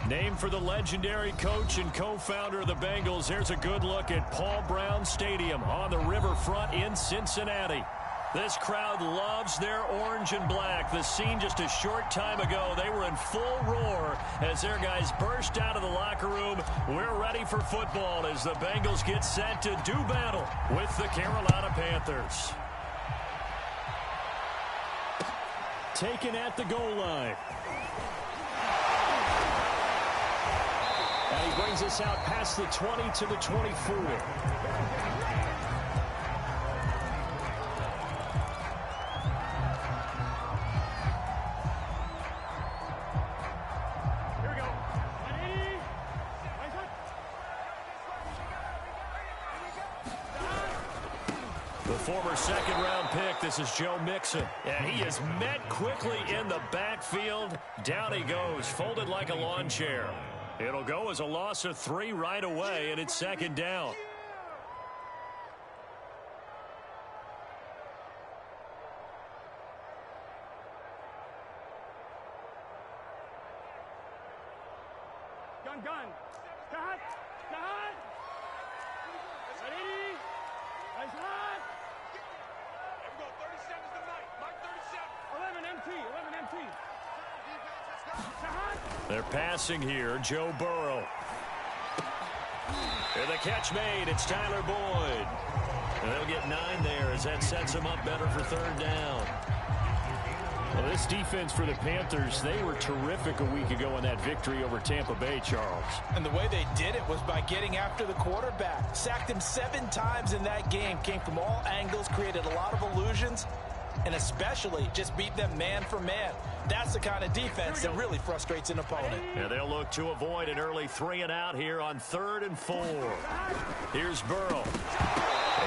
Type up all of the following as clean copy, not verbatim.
Named for the legendary coach and co-founder of the Bengals, here's a good look at Paul Brown Stadium on the riverfront in Cincinnati. This crowd loves their orange and black. The scene just a short time ago, they were in full roar as their guys burst out of the locker room. We're ready for football as the Bengals get set to do battle with the Carolina Panthers. Taken at the goal line. And he brings us out past the 20 to the 24. Former second-round pick, this is Joe Mixon. And he is met quickly in the backfield. Down he goes, folded like a lawn chair. It'll go as a loss of 3 right away, and it's second down. Gun. Cut. Ready? Nice hot. Here we go. 37 tonight. Mark 37. 11 MT. They're passing here. Joe Burrow. And the catch made. It's Tyler Boyd. And they'll get 9 there as that sets them up better for third down. Well, this defense for the Panthers, they were terrific a week ago in that victory over Tampa Bay, Charles. And the way they did it was by getting after the quarterback. Sacked him 7 times in that game. Came from all angles, created a lot of illusions, and especially just beat them man for man. That's the kind of defense that really frustrates an opponent. Yeah, they'll look to avoid an early 3 and out here on 3rd and 4. Here's Burrow.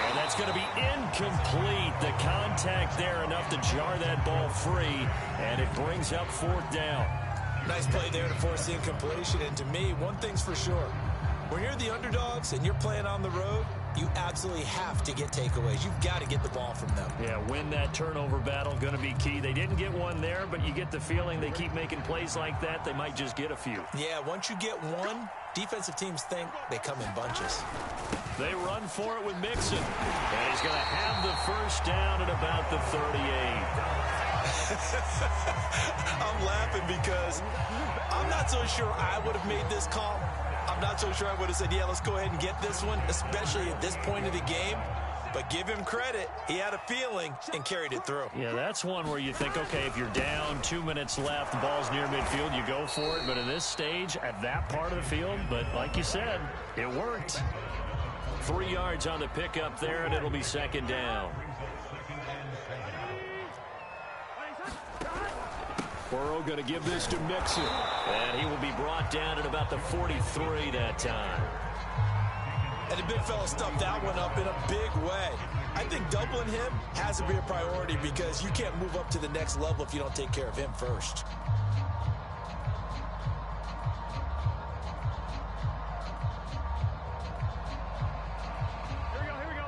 And that's going to be incomplete. The contact there enough to jar that ball free, and it brings up 4th down. Nice play there to force the incompletion. And to me, one thing's for sure. When you're the underdogs and you're playing on the road, you absolutely have to get takeaways. You've got to get the ball from them. Yeah, win that turnover battle, going to be key. They didn't get one there, but you get the feeling they keep making plays like that, they might just get a few. Yeah, once you get one, defensive teams think they come in bunches. They run for it with Mixon. And he's going to have the first down at about the 38. I'm laughing because I'm not so sure I would have made this call. I'm not so sure I would have said, yeah, let's go ahead and get this one, especially at this point of the game. But give him credit. He had a feeling and carried it through. Yeah, that's one where you think, okay, if you're down, 2 minutes left, the ball's near midfield, you go for it. But in this stage, at that part of the field, but like you said, it worked. 3 yards on the pickup there, and it'll be second down. Burrow going to give this to Mixon. And he will be brought down at about the 43 that time. And the big fella stuffed that one up in a big way. I think doubling him has to be a priority because you can't move up to the next level if you don't take care of him first. Here we go.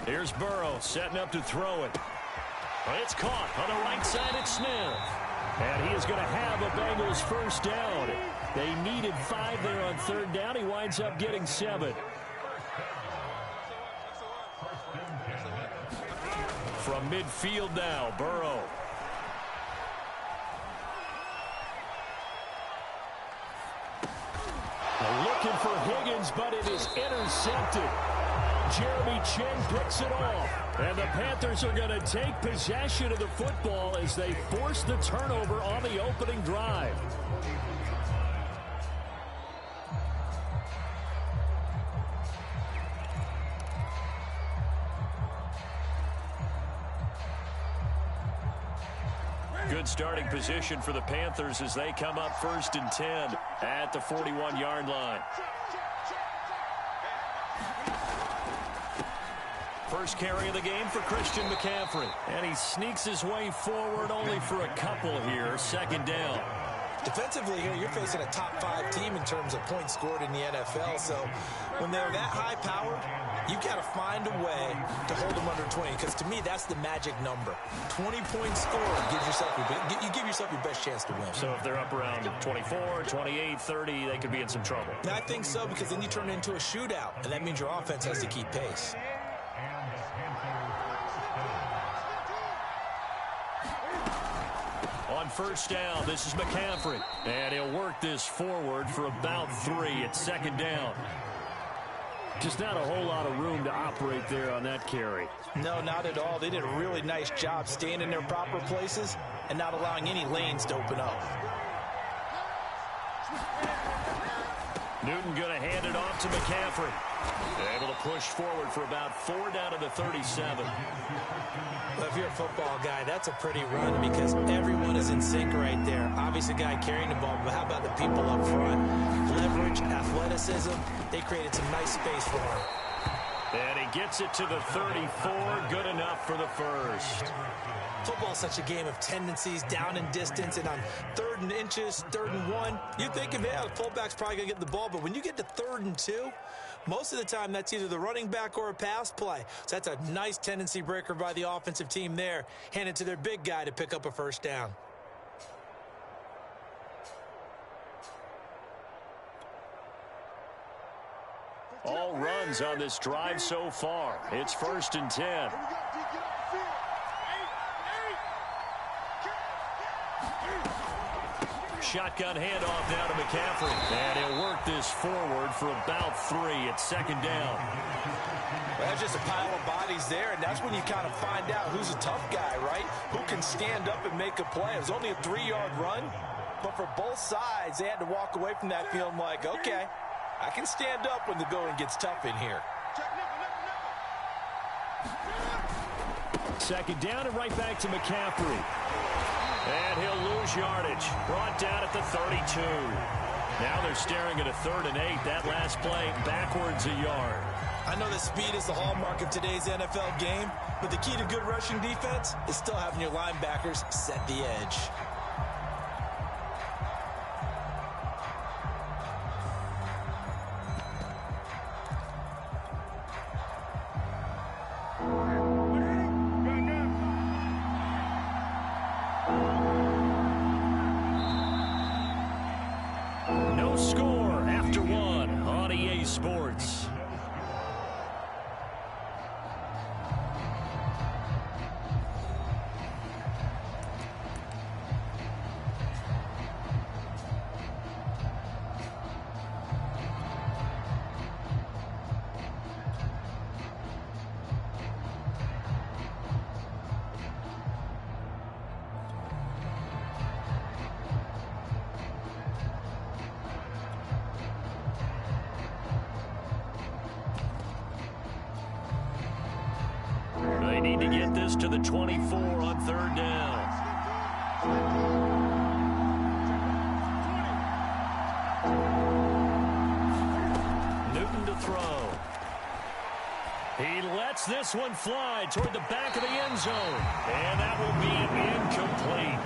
Here's Burrow setting up to throw it. It's caught on the right side. It's Smith. And he is going to have a Bengals first down. They needed 5 there on 3rd down. He winds up getting 7. From midfield now, Burrow. Looking for Higgins, but it is intercepted. Jeremy Chin picks it off. And the Panthers are going to take possession of the football as they force the turnover on the opening drive. Good starting position for the Panthers as they come up 1st and 10 at the 41-yard line. First carry of the game for Christian McCaffrey. And he sneaks his way forward only for a couple here. Second down. Defensively here, you're facing a top-5 team in terms of points scored in the NFL. So when they're that high-powered, you've got to find a way to hold them under 20. Because to me, that's the magic number. 20 points scored gives yourself you give yourself your best chance to win. So if they're up around 24, 28, 30, they could be in some trouble. And I think so, because then you turn it into a shootout, and that means your offense has to keep pace. On first down, this is McCaffrey. And he'll work this forward for about 3 at second down. Just not a whole lot of room to operate there on that carry. No, not at all. They did a really nice job staying in their proper places and not allowing any lanes to open up. Newton going to hand it off to McCaffrey. Able to push forward for about 4 down to the 37. Well, if you're a football guy, that's a pretty run because everyone is in sync right there. Obviously, the guy carrying the ball, but how about the people up front? Leverage, athleticism, they created some nice space for him. And he gets it to the 34. Good enough for the first. Football is such a game of tendencies, down and distance, and on 3rd and inches, 3rd and 1, you think, yeah, the fullback's probably going to get the ball, but when you get to 3rd and 2, most of the time that's either the running back or a pass play. So that's a nice tendency breaker by the offensive team there, handed to their big guy to pick up a first down. All runs on this drive so far. It's 1st and 10. Shotgun handoff now to McCaffrey. And he'll work this forward for about 3 at second down. Well, that's just a pile of bodies there, and that's when you kind of find out who's a tough guy, right? Who can stand up and make a play. It was only a 3-yard run, but for both sides, they had to walk away from that feeling like, okay, I can stand up when the going gets tough in here. Second down and right back to McCaffrey. And he'll lose yardage. Brought down at the 32. Now they're staring at a 3rd and 8. That last play backwards a yard. I know that speed is the hallmark of today's NFL game, but the key to good rushing defense is still having your linebackers set the edge. No score after 1 on EA Sports. They need to get this to the 24 on 3rd down. Newton to throw. He lets this one fly toward the back of the end zone. And that will be incomplete.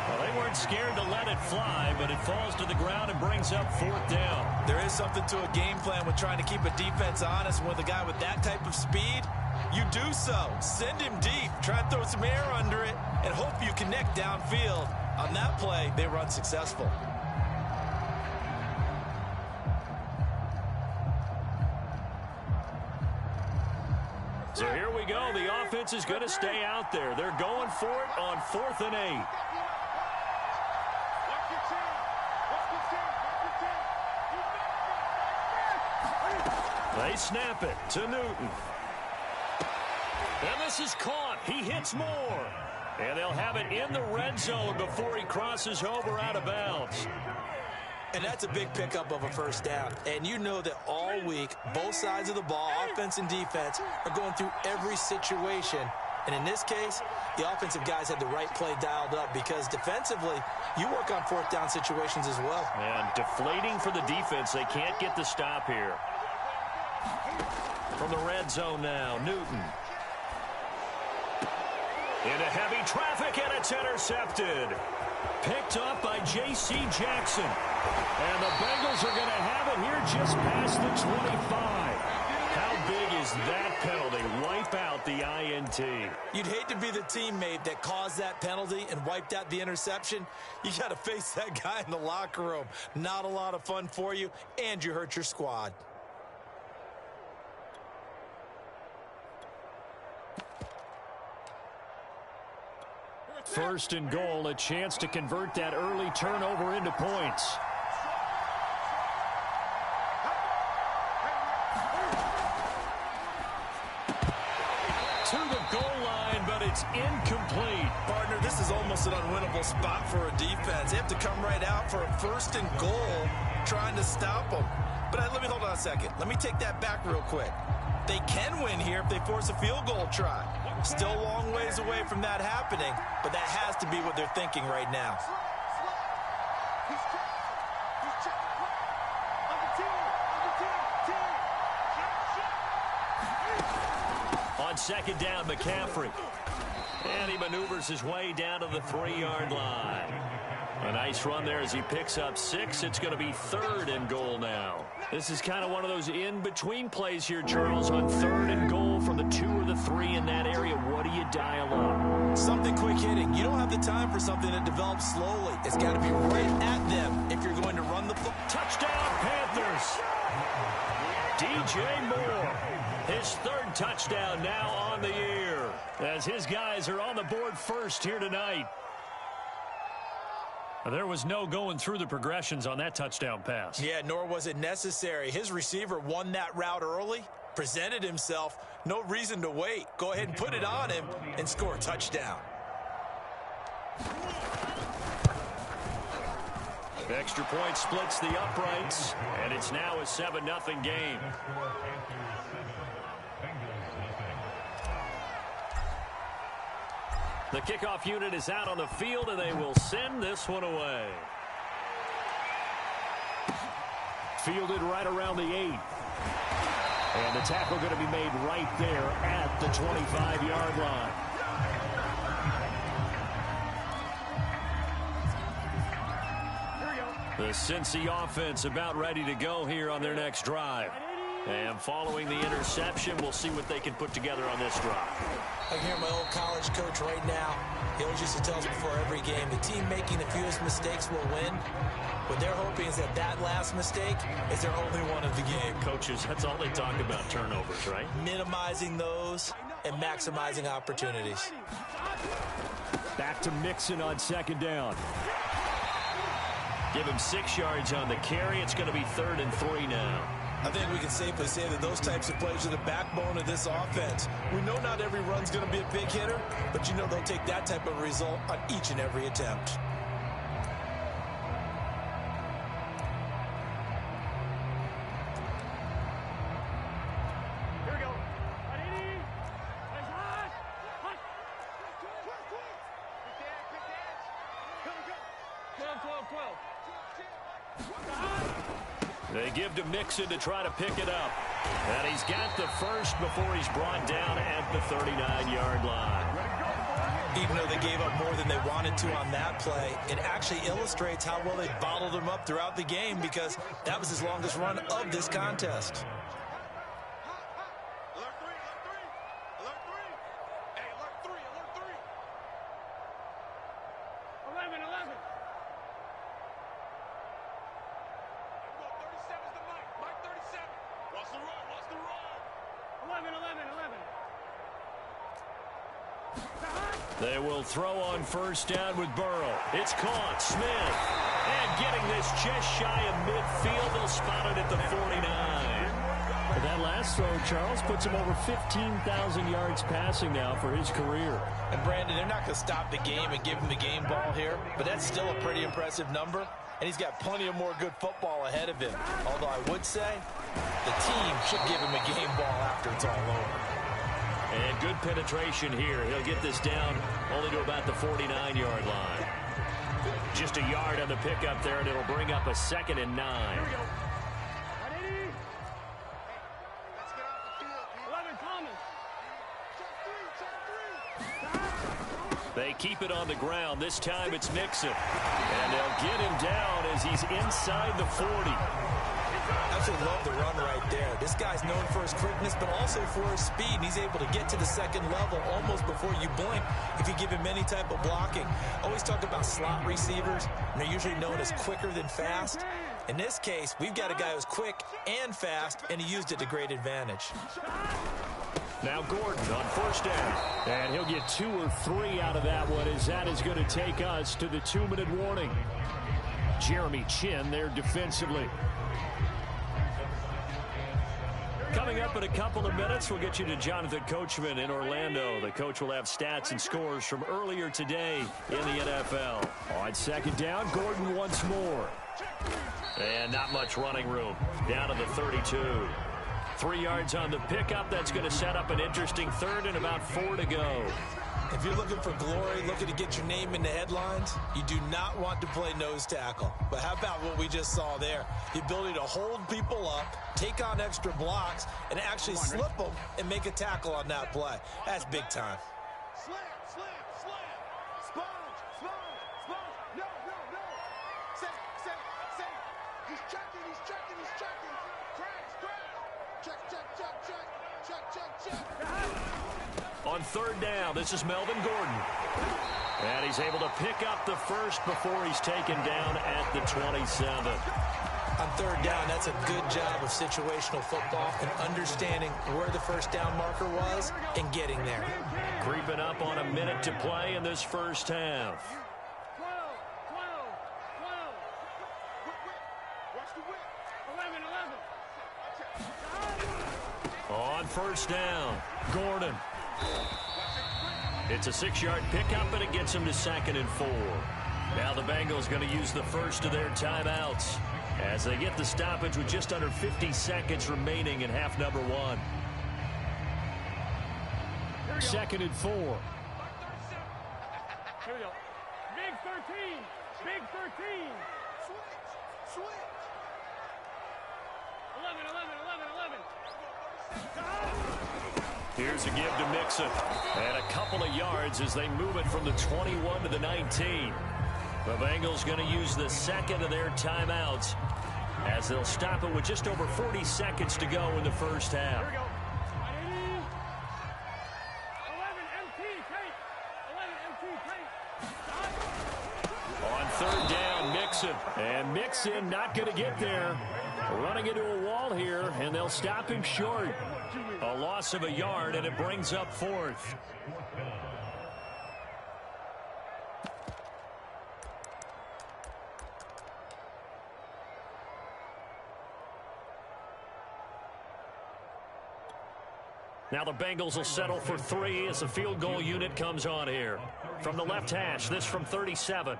Well, they weren't scared to let it fly, but it falls to the ground and brings up 4th down. There is something to a game plan with trying to keep a defense honest. With a guy with that type of speed, you do so. Send him deep. Try and throw some air under it and hope you connect downfield. On that play, they were unsuccessful. So here we go. The offense is going to stay out there. They're going for it on 4th and 8. They snap it to Newton. And this is caught. He hits more. And they'll have it in the red zone before he crosses over out of bounds. And that's a big pickup of a first down. And you know that all week, both sides of the ball, offense and defense, are going through every situation. And in this case, the offensive guys had the right play dialed up because defensively, you work on 4th down situations as well. And deflating for the defense. They can't get the stop here. From the red zone now, Newton. Into heavy traffic, and it's intercepted. Picked up by J.C. Jackson. And the Bengals are going to have it here just past the 25. How big is that penalty? Wipe out the INT. You'd hate to be the teammate that caused that penalty and wiped out the interception. You got to face that guy in the locker room. Not a lot of fun for you, and you hurt your squad. First and goal, a chance to convert that early turnover into points. To the goal line, but it's incomplete. Partner, this is almost an unwinnable spot for a defense. They have to come right out for a first and goal trying to stop them. But let me hold on a second. Let me take that back real quick. They can win here if they force a field goal try. Still a long ways away from that happening, but that has to be what they're thinking right now. On second down, McCaffrey. And he maneuvers his way down to the 3-yard line. A nice run there as he picks up 6. It's going to be third and goal now. This is kind of one of those in-between plays here, Charles, on third and goal from the 2 or the 3 in that area. What do you dial up? Something quick hitting. You don't have the time for something that develops slowly. It's got to be right at them if you're going to run the football. Touchdown, Panthers. DJ Moore. His third touchdown now on the year, as his guys are on the board first here tonight. There was no going through the progressions on that touchdown pass. Yeah, nor was it necessary. His receiver won that route early, presented himself. No reason to wait. Go ahead and put it on him and score a touchdown. Extra point splits the uprights, and it's now a 7-0 game. The kickoff unit is out on the field, and they will send this one away. Fielded right around the 8. And the tackle going to be made right there at the 25-yard line. The Cincy offense about ready to go here on their next drive. And following the interception, we'll see what they can put together on this drive. I hear my old college coach right now. He always used to tell us before every game, the team making the fewest mistakes will win. What they're hoping is that that last mistake is their only one of the game. Coaches, that's all they talk about, turnovers, right? Minimizing those and maximizing opportunities. Back to Mixon on second down. Give him 6 yards on the carry. It's going to be 3rd and 3 now. I think we can safely say that those types of plays are the backbone of this offense. We know not every run's going to be a big hitter, but you know they'll take that type of result on each and every attempt. Here we go. 12. They give to Mixon to try to pick it up. And he's got the first before he's brought down at the 39-yard line. Even though they gave up more than they wanted to on that play, it actually illustrates how well they bottled him up throughout the game, because that was his longest run of this contest. They will throw on first down with Burrow. It's caught. Smith. And getting this just shy of midfield. They'll spot it at the 49. But that last throw, Charles, puts him over 15,000 yards passing now for his career. And Brandon, they're not going to stop the game and give him the game ball here, but that's still a pretty impressive number. And he's got plenty of more good football ahead of him. Although I would say the team should give him a game ball after it's all over. And good penetration here. He'll get this down only to about the 49-yard line. Just a yard on the pickup there, and it'll bring up a 2nd and 9. They keep it on the ground. This time it's Mixon. And they'll get him down as he's inside the 40. Absolutely love the run right there. This guy's known for his quickness, but also for his speed. And he's able to get to the second level almost before you blink if you give him any type of blocking. Always talk about slot receivers, and they're usually known as quicker than fast. In this case, we've got a guy who's quick and fast, and he used it to great advantage. Now Gordon on first down. And he'll get 2 or 3 out of that one, as that is going to take us to the 2-minute warning. Jeremy Chin there defensively. Coming up in a couple of minutes, we'll get you to Jonathan Coachman in Orlando. The coach will have stats and scores from earlier today in the NFL. On second down, Gordon once more. And not much running room. Down to the 32. 3 yards on the pickup. That's going to set up an interesting third and about 4 to go. If you're looking for glory, looking to get your name in the headlines, you do not want to play nose tackle. But how about what we just saw there? The ability to hold people up, take on extra blocks, and actually slip them and make a tackle on that play. That's big time. Slam, slam, slam. Sponge, sponge, sponge. No, no, no. Safe. He's checking, he's checking, he's checking. Crash. Check. On third down, this is Melvin Gordon. And he's able to pick up the first before he's taken down at the 27. On third down, that's a good job of situational football and understanding where the first down marker was and getting there. Creeping up on a minute to play in this first half. 12. Watch the whip. 11. On first down, Gordon. It's a 6-yard pickup, and it gets him to 2nd and 4. Now the Bengals going to use the first of their timeouts as they get the stoppage with just under 50 seconds remaining in half number 1. 2nd and 4. Here we go. Big 13. Switch. 11. Here's a give to Mixon. And a couple of yards as they move it from the 21 to the 19. The Bengals going to use the second of their timeouts as they'll stop it with just over 40 seconds to go in the first half. Here we go. 11 MT, On third down, Mixon. And Mixon not going to get there. Running into a wall here, and they'll stop him short. A loss of a yard, and it brings up 4th. Now the Bengals will settle for 3 as the field goal unit comes on here. From the left hash, this from 37.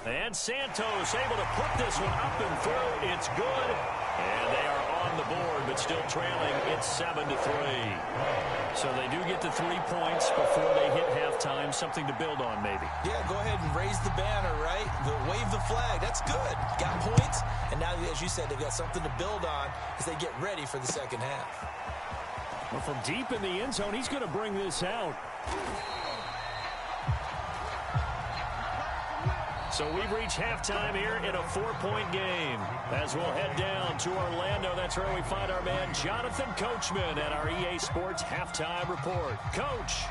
And Santos able to put this one up and through. It's good. And they are on the board, but still trailing. It's 7-3. So they do get the 3 points before they hit halftime. Something to build on, maybe. Yeah, go ahead and raise the banner, right? Wave the flag. That's good. Got points. And now, as you said, they've got something to build on as they get ready for the second half. Well, from deep in the end zone, he's going to bring this out. So we've reached halftime here in a 4-point game. As we'll head down to Orlando, that's where we find our man Jonathan Coachman at our EA Sports Halftime Report. Coach.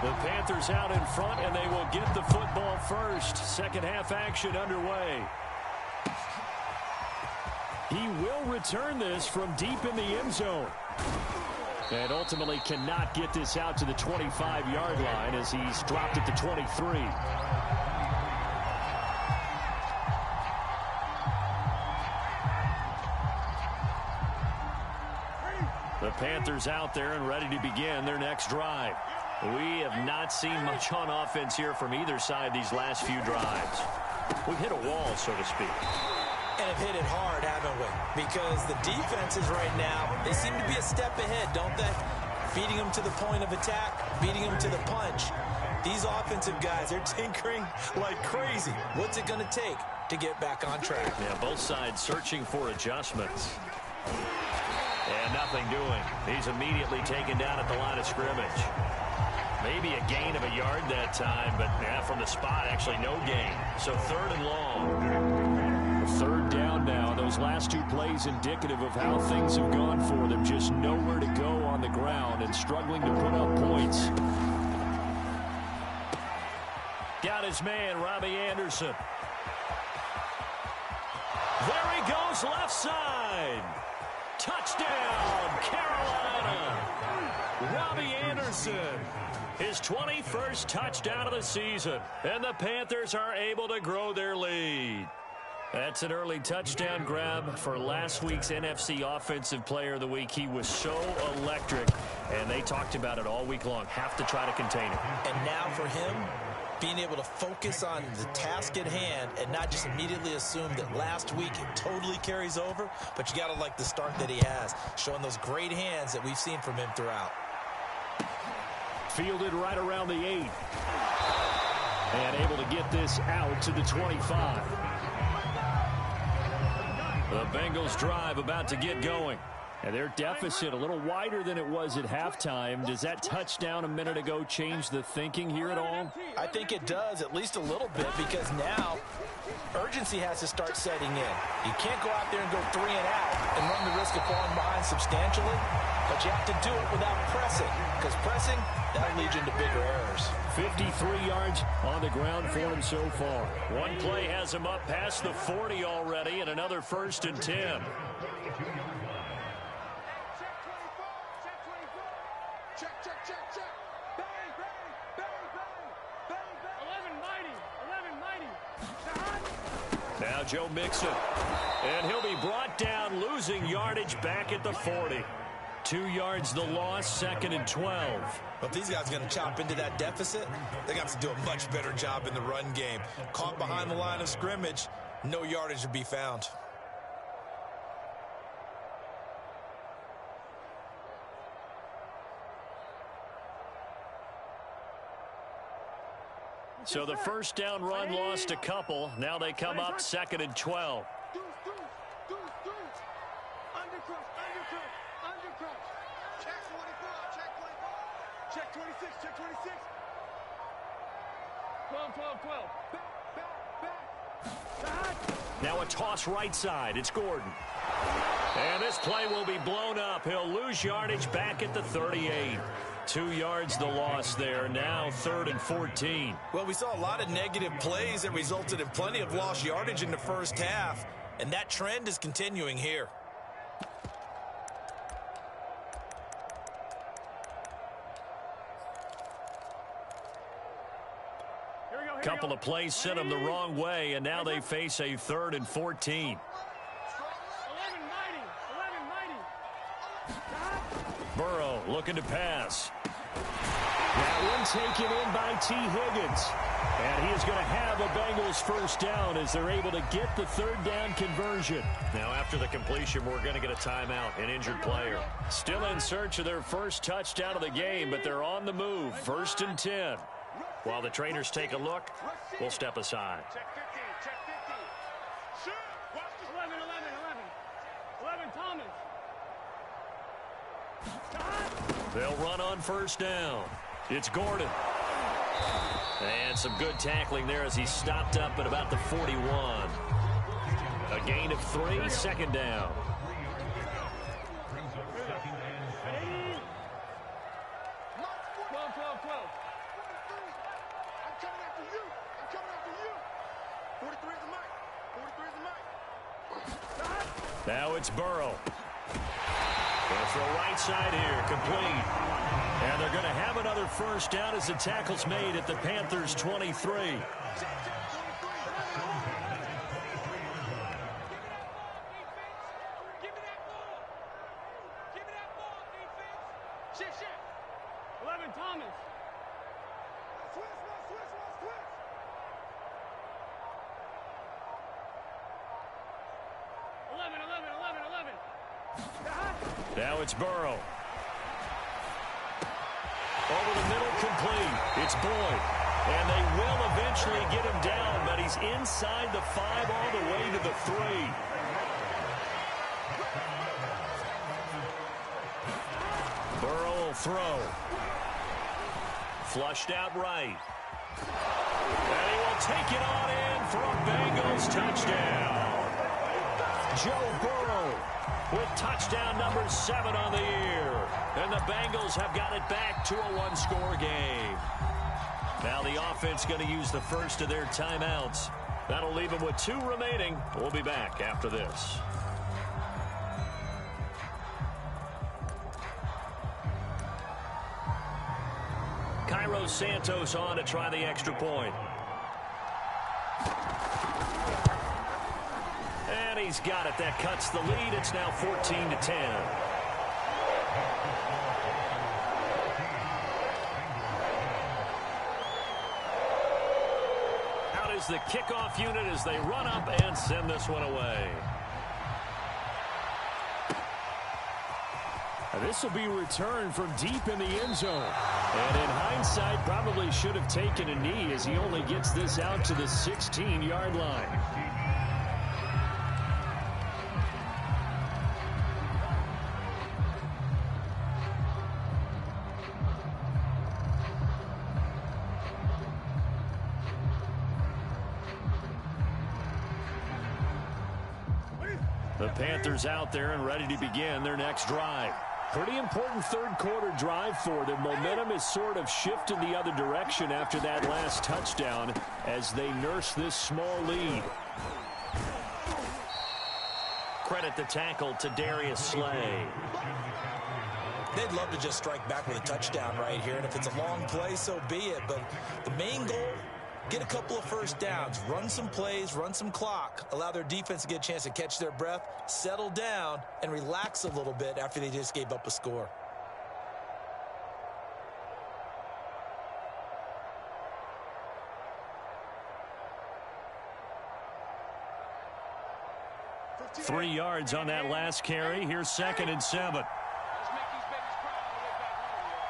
The Panthers out in front, and they will get the football first. Second half action underway. He will return this from deep in the end zone. And ultimately cannot get this out to the 25-yard line as he's dropped it to 23. The Panthers out there and ready to begin their next drive. We have not seen much on offense here from either side these last few drives. We've hit a wall, so to speak. And have hit it hard, haven't we? Because the defenses right now, they seem to be a step ahead, don't they? Feeding them to the point of attack, beating them to the punch. These offensive guys, they're tinkering like crazy. What's it going to take to get back on track? Yeah, both sides searching for adjustments. And nothing doing. He's immediately taken down at the line of scrimmage. Maybe a gain of a yard that time, but yeah, from the spot, actually no gain. So 3rd and long. 3rd down now. Those last 2 plays indicative of how things have gone for them. Just nowhere to go on the ground and struggling to put up points. Got his man, Robbie Anderson. There he goes, left side. Touchdown, Carolina. Robbie Anderson, his 21st touchdown of the season. And the Panthers are able to grow their lead. That's an early touchdown grab for last week's NFC Offensive Player of the Week. He was so electric, and they talked about it all week long. Have to try to contain him. And now for him, being able to focus on the task at hand and not just immediately assume that last week it totally carries over, but you got to like the start that he has, showing those great hands that we've seen from him throughout. Fielded right around the 8. And able to get this out to the 25. The Bengals drive about to get going. And their deficit a little wider than it was at halftime. Does that touchdown a minute ago change the thinking here at all? I think it does, at least a little bit, because now urgency has to start setting in. You can't go out there and go 3 and out and run the risk of falling behind substantially, but you have to do it without pressing, because pressing, that'll lead you into bigger errors. 53 yards on the ground for him so far. One play has him up past the 40 already, and another 1st and 10. Now Joe Mixon, and he'll be brought down, losing yardage back at the 40. 2 yards the loss, 2nd and 12. But these guys are going to chop into that deficit. They got to do a much better job in the run game. Caught behind the line of scrimmage, no yardage to be found. So the first down run lost a couple. Now they come up 2nd and 12. Check 24, check 24. Check 26, check 26. 12. Back. Now a toss right side. It's Gordon. And this play will be blown up. He'll lose yardage back at the 38. 2 yards the loss there. Now 3rd and 14. Well, we saw a lot of negative plays that resulted in plenty of lost yardage in the first half, and that trend is continuing here. Couple of plays sent them the wrong way, and now they face a 3rd and 14. Burrow looking to pass. That one taken in by T. Higgins. And he is going to have a Bengals first down as they're able to get the 3rd down conversion. Now after the completion, we're going to get a timeout, an injured player. Still in search of their first touchdown of the game, but they're on the move. 1st and 10. While the trainers take a look, we'll step aside. Check 15, check 15. Shoot. Watch this. 11, Thomas. They'll run on first down. It's Gordon. And some good tackling there as he stopped up at about the 41. A gain of 3, 2nd down. Now it's Burrow. Going to throw right side here, complete. And they're going to have another first down as the tackle's made at the Panthers' 23. Shit. 11, Thomas. Switch. 11. Now it's Burrow. Over the middle, complete. It's Boyd. And they will eventually get him down, but he's inside the 5 all the way to the 3. Burrow will throw. Flushed out right. And he will take it on in for a Bengals touchdown. Joe Burrow with touchdown number 7 on the year. And the Bengals have got it back to a one-score game. Now the offense going to use the first of their timeouts. That'll leave them with 2 remaining. We'll be back after this. Cairo Santos on to try the extra point. And he's got it. That cuts the lead. It's now 14-10. Out is the kickoff unit as they run up and send this one away. This will be returned from deep in the end zone. And in hindsight, probably should have taken a knee as he only gets this out to the 16-yard line. The Panthers out there and ready to begin their next drive. Pretty important third-quarter drive for them. Momentum is sort of shifted the other direction after that last touchdown as they nurse this small lead. Credit the tackle to Darius Slay. They'd love to just strike back with a touchdown right here, and if it's a long play, so be it. But the main goal, get a couple of first downs, run some plays, run some clock, allow their defense to get a chance to catch their breath, settle down, and relax a little bit after they just gave up a score. Three yards on that last carry. Here's 2nd and 7. Let's make these babies cry all the way back home, yo.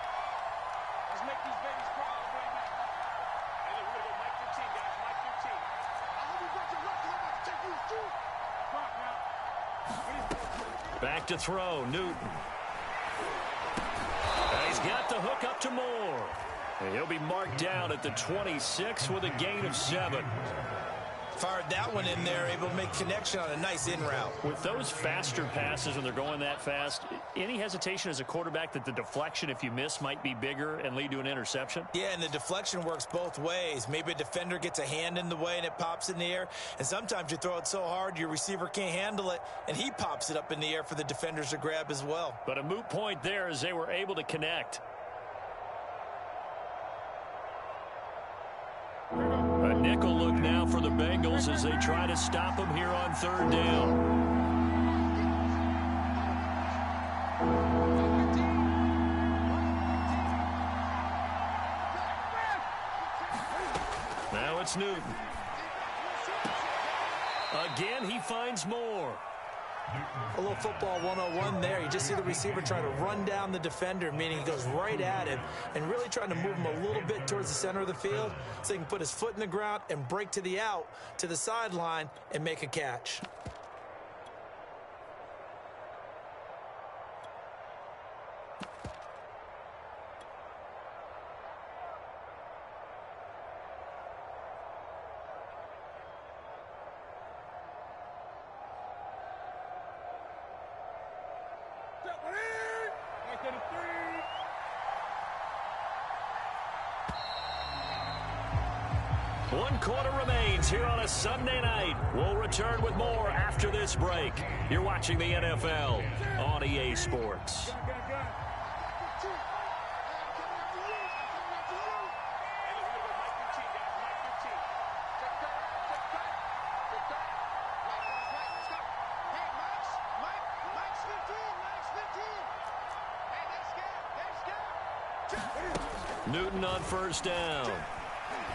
Let's make these babies cry all the way back home. Hey, look, we're going to go Mike 15, guys. Mike 15. I hope you got your left. I'm about to take you too. Clock now. Back to throw. Newton. And he's got the hook up to Moore. And he'll be marked down at the 26 with a gain of 7. Fired that one in there, able to make connection on a nice in route. With those faster passes when they're going that fast, any hesitation as a quarterback that the deflection, if you miss, might be bigger and lead to an interception? Yeah, and the deflection works both ways. Maybe a defender gets a hand in the way and it pops in the air. And sometimes you throw it so hard your receiver can't handle it, and he pops it up in the air for the defenders to grab as well. But a moot point there as they were able to connect. A nickel look now for the Bengals as they try to stop them here on 3rd down. Now it's Newton. Again, he finds Moore. A little football 101 there. You just see the receiver trying to run down the defender, meaning he goes right at him and really trying to move him a little bit towards the center of the field so he can put his foot in the ground and break to the out, to the sideline, and make a catch. One quarter remains here on a Sunday night. We'll return with more after this break. You're watching the NFL on EA Sports. Newton on first down.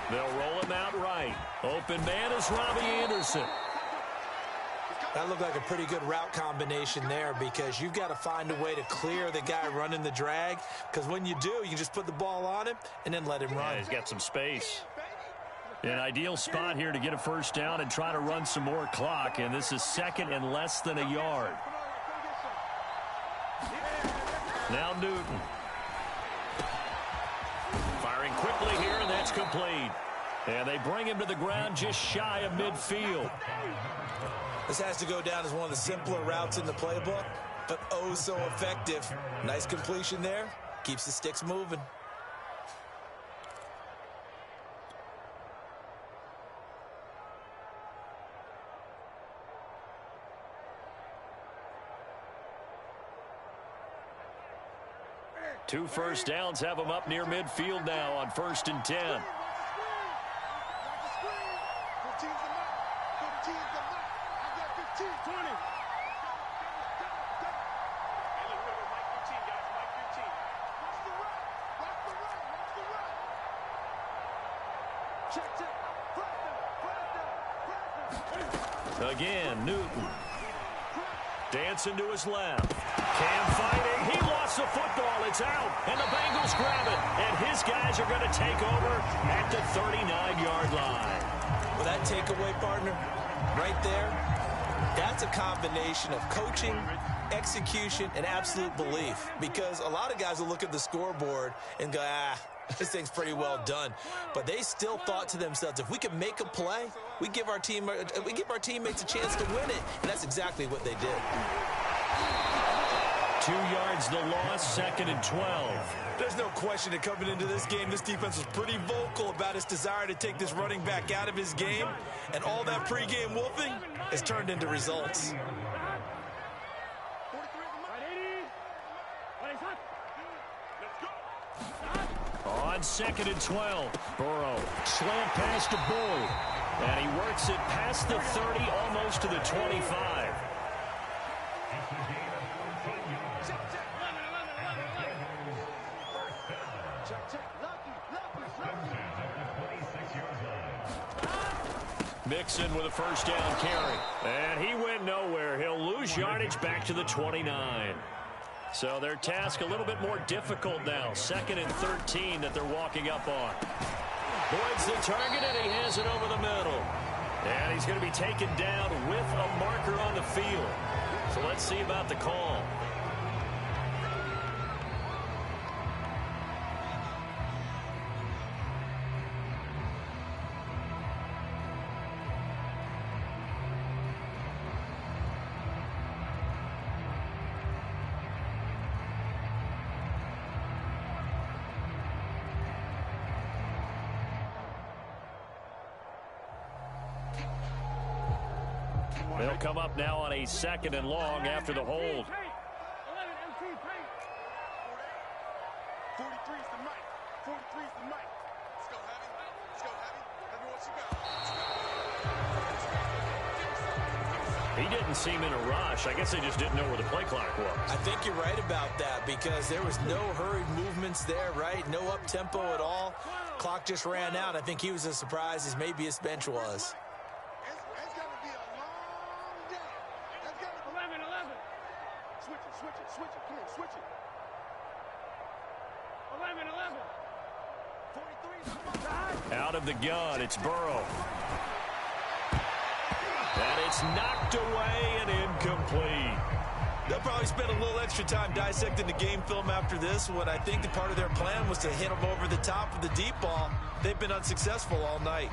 They'll roll him out right. Open man is Robbie Anderson. That looked like a pretty good route combination there because you've got to find a way to clear the guy running the drag, because when you do, you just put the ball on him and then let him run. Yeah, he's got some space. An ideal spot here to get a first down and try to run some more clock, and this is second and less than a yard. Now Newton. Firing quickly here, and that's complete. And they bring him to the ground just shy of midfield. This has to go down as one of the simpler routes in the playbook, but oh so effective. Nice completion there. Keeps the sticks moving. Two first downs have him up near midfield now on 1st and 10. Again, Newton. Dancing to his left. Cam fighting. He lost the football. It's out. And the Bengals grab it. And his guys are going to take over at the 39-yard line. Well, that takeaway, partner, right there, that's a combination of coaching, execution, and absolute belief. Because a lot of guys will look at the scoreboard and go, this thing's pretty well done. But they still thought to themselves, if we can make a play, we give our teammates a chance to win it. And that's exactly what they did. 2 yards the loss, 2nd and 12. There's no question that coming into this game, this defense was pretty vocal about its desire to take this running back out of his game. And all that pregame wolfing has turned into results. On 2nd and 12, Burrow slant pass to Boyd, and he works it past the 30, almost to the 25. Mixon with a first down carry, and he went nowhere. He'll lose yardage back to the 29. So their task a little bit more difficult now. 2nd and 13 that they're walking up on. Boyd's the target, and he has it over the middle. And he's going to be taken down with a marker on the field. So let's see about the call. They'll come up now on a 2nd and long after the hold. 43's the mic. 43's the mic. Let's go, Heavy. Let's go, Heavy. Heavy, what you got? He didn't seem in a rush. I guess they just didn't know where the play clock was. I think you're right about that because there was no hurried movements there, right? No up-tempo at all. Clock just ran out. I think he was as surprised as maybe his bench was. It's going to be a long day. It's going to be 11. Switch it. Come on, switch it. 11. 43. Out of the gun, it's Burrow. And it's knocked away and incomplete. They'll probably spend a little extra time dissecting the game film after this when I think the part of their plan was to hit them over the top of the deep ball. They've been unsuccessful all night.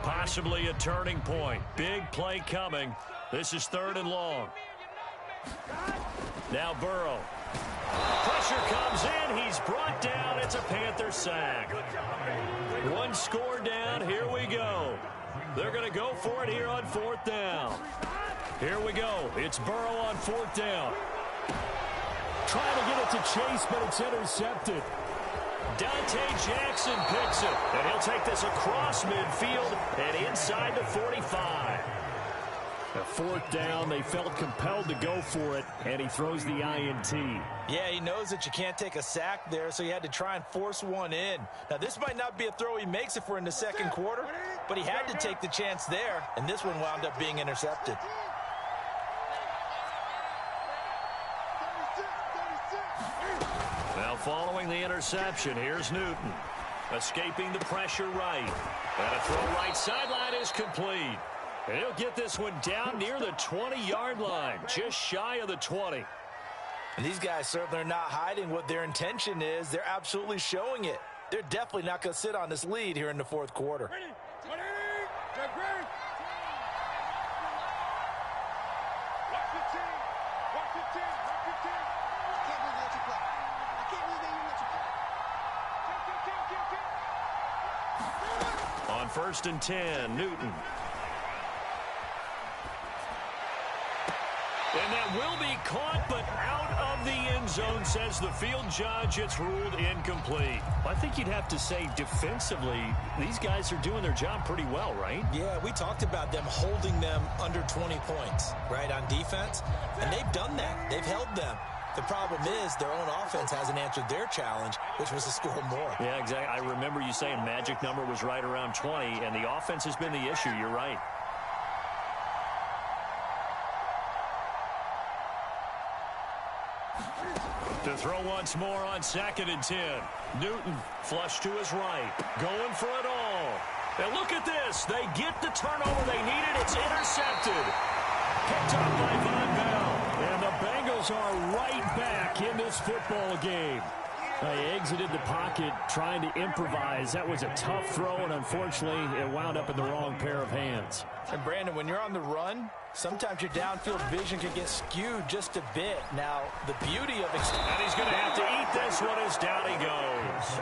Possibly a turning point. Big play coming. This is 3rd and long. Now Burrow. Pressure comes in. He's brought down. It's a Panther sack. One score down. Here we go. They're going to go for it here on 4th down. Here we go. It's Burrow on 4th down. Trying to get it to Chase, but it's intercepted. Dante Jackson picks it, and he'll take this across midfield and inside the 45. At 4th down, they felt compelled to go for it, and he throws the INT. Yeah, he knows that you can't take a sack there, so he had to try and force one in. Now, this might not be a throw he makes if we're in the second quarter, but he had to take the chance there, and this one wound up being intercepted. Now following the interception, here's Newton. Escaping the pressure right. And a throw right sideline is complete. And he'll get this one down near the 20-yard line, just shy of the 20. And these guys certainly are not hiding what their intention is. They're absolutely showing it. They're definitely not going to sit on this lead here in the fourth quarter. Ready, get ready. Watch the team. Watch the team. Watch the team. I can't believe they let you play. I can't believe they even let you play. On 1st and 10, Newton. And that will be caught, but out of the end zone, says the field judge. It's ruled incomplete. I think you'd have to say defensively, these guys are doing their job pretty well, right? Yeah, we talked about them holding them under 20 points, right, on defense. And they've done that. They've held them. The problem is their own offense hasn't answered their challenge, which was to score more. Yeah, exactly. I remember you saying magic number was right around 20, and the offense has been the issue. You're right. To throw once more on 2nd and 10. Newton flush to his right. Going for it all. And look at this. They get the turnover they needed. It's intercepted. Picked up by Von Bell. And the Bengals are right back in this football game. They exited the pocket trying to improvise. That was a tough throw, and unfortunately, it wound up in the wrong pair of hands. And, Brandon, when you're on the run, sometimes your downfield vision can get skewed just a bit. Now, the beauty of it... And he's going to have to eat this one as down he goes.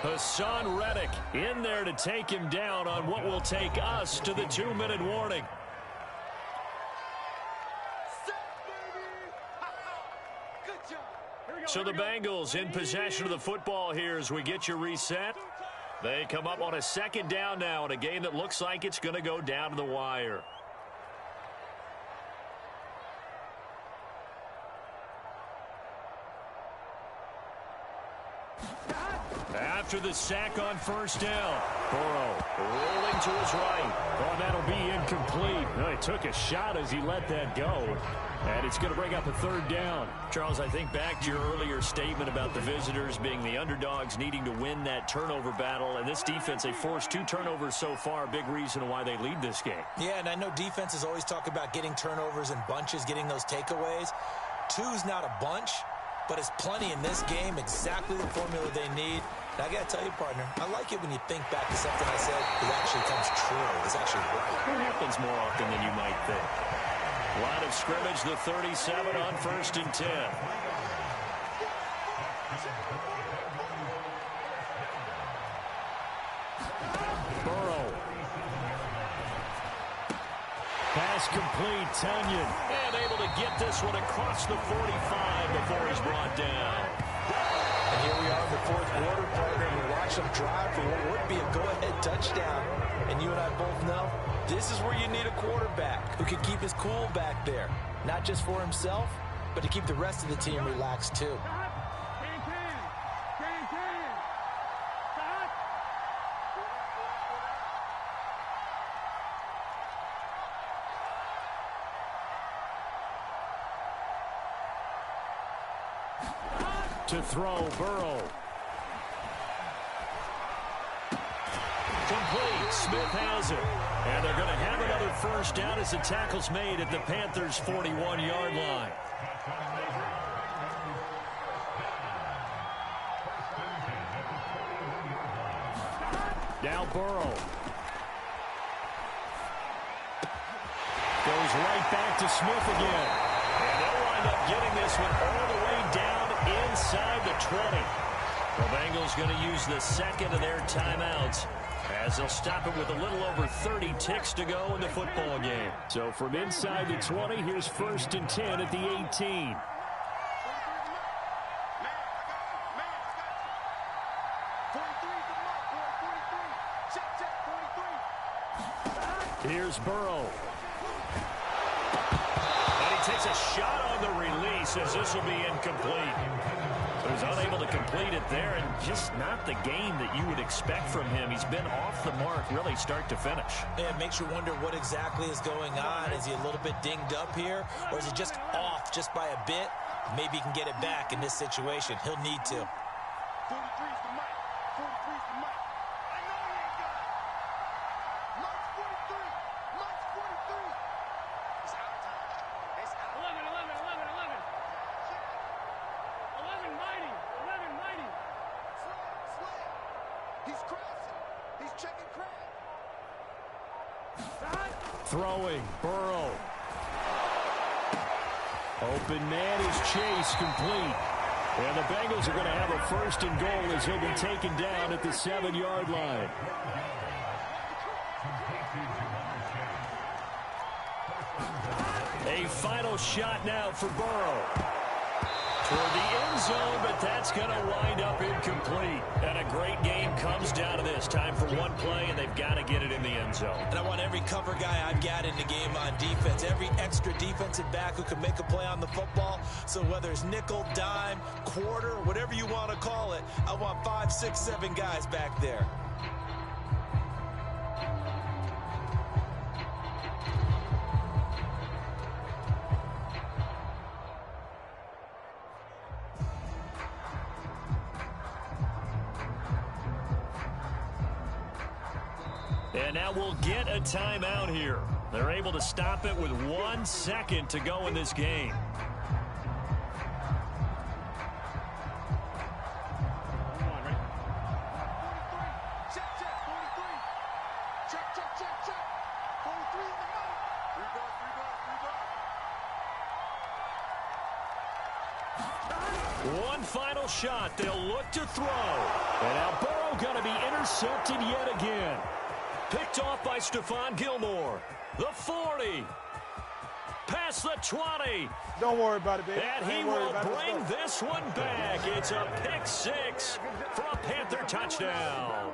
Hassan Reddick in there to take him down on what will take us to the 2-minute warning. So the Bengals in possession of the football here as we get you reset. They come up on a 2nd down now in a game that looks like it's going to go down to the wire. After the sack on 1st down, Burrow rolling to his right. Oh, that'll be incomplete. No, he took a shot as he let that go. And it's going to bring up a 3rd down. Charles, I think back to your earlier statement about the visitors being the underdogs needing to win that turnover battle. And this defense, they forced 2 turnovers so far. Big reason why they lead this game. Yeah, and I know defenses always talk about getting turnovers in bunches, getting those takeaways. 2's not a bunch, but it's plenty in this game, exactly the formula they need. And I got to tell you, partner, I like it when you think back to something I said that actually comes true. It's actually right. It happens more often than you might think. Line of scrimmage, the 37 on 1st and 10. Burrow. Pass complete, Tunyon. And able to get this one across the 45 before he's brought down. And here we are in the fourth quarter, partner, and we watch them drive for what would be a go-ahead touchdown. And you and I both know this is where you need a quarterback who can keep his cool back there. Not just for himself, but to keep the rest of the team relaxed too. To throw, Burrow. Complete. Smith has it. And they're going to have another 1st down as the tackle's made at the Panthers' 41-yard line. Now Burrow. Goes right back to Smith again. And they'll wind up getting this one all the way down inside the 20. The Bengals going to use the 2nd of their timeouts As they'll stop it with a little over 30 ticks to go in the football game. So from inside the 20, here's 1st and 10 at the 18. Here's Burrow. And he takes a shot on the release as this will be incomplete. So he's unable to complete it there, and just not the game that you would expect from him. He's been off the mark really start to finish. Yeah, it makes you wonder what exactly is going on. Is he a little bit dinged up here, or is he just off just by a bit? Maybe he can get it back in this situation. He'll need to. 43 is the mic. 43 is the mic. I know he ain't got it. Mike's 43. Mike's 43. It's out of time. It's out. 11, 11, 11, 11. 11 mighty. 11 mighty. Slay. He's crossing. He's checking crab. Throwing, Burrow. Open man is Chase, complete. And the Bengals are going to have a 1st and goal as he'll be taken down at the 7-yard line. A final shot now for Burrow. Toward the end zone, but that's going to wind up incomplete. And a great game comes down to this. Time for one play, and they've got to get it in the end zone. And I want every cover guy I've got in the game on defense, every extra defensive back who can make a play on the football. So whether it's nickel, dime, quarter, whatever you want to call it, I want 5, 6, 7 guys back there. And now we'll get a timeout here. They're able to stop it with 1 second to go in this game. One final shot. They'll look to throw. And now Burrow going to be intercepted yet again. Picked off by Stephon Gilmore. The 40. Past the 20. Don't worry about it, baby. And he will bring this one back. It's a pick 6 for a Panther touchdown.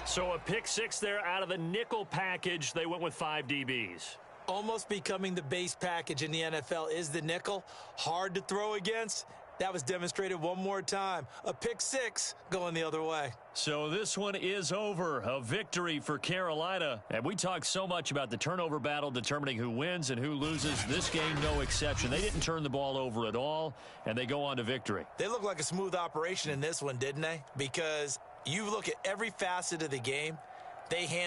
So a pick 6 there out of the nickel package. They went with 5 DBs. Almost becoming the base package in the NFL is the nickel. Hard to throw against. That was demonstrated one more time. A pick 6 going the other way. So this one is over. A victory for Carolina. And we talk so much about the turnover battle determining who wins and who loses. This game, no exception. They didn't turn the ball over at all, and they go on to victory. They look like a smooth operation in this one, didn't they? Because you look at every facet of the game, they handle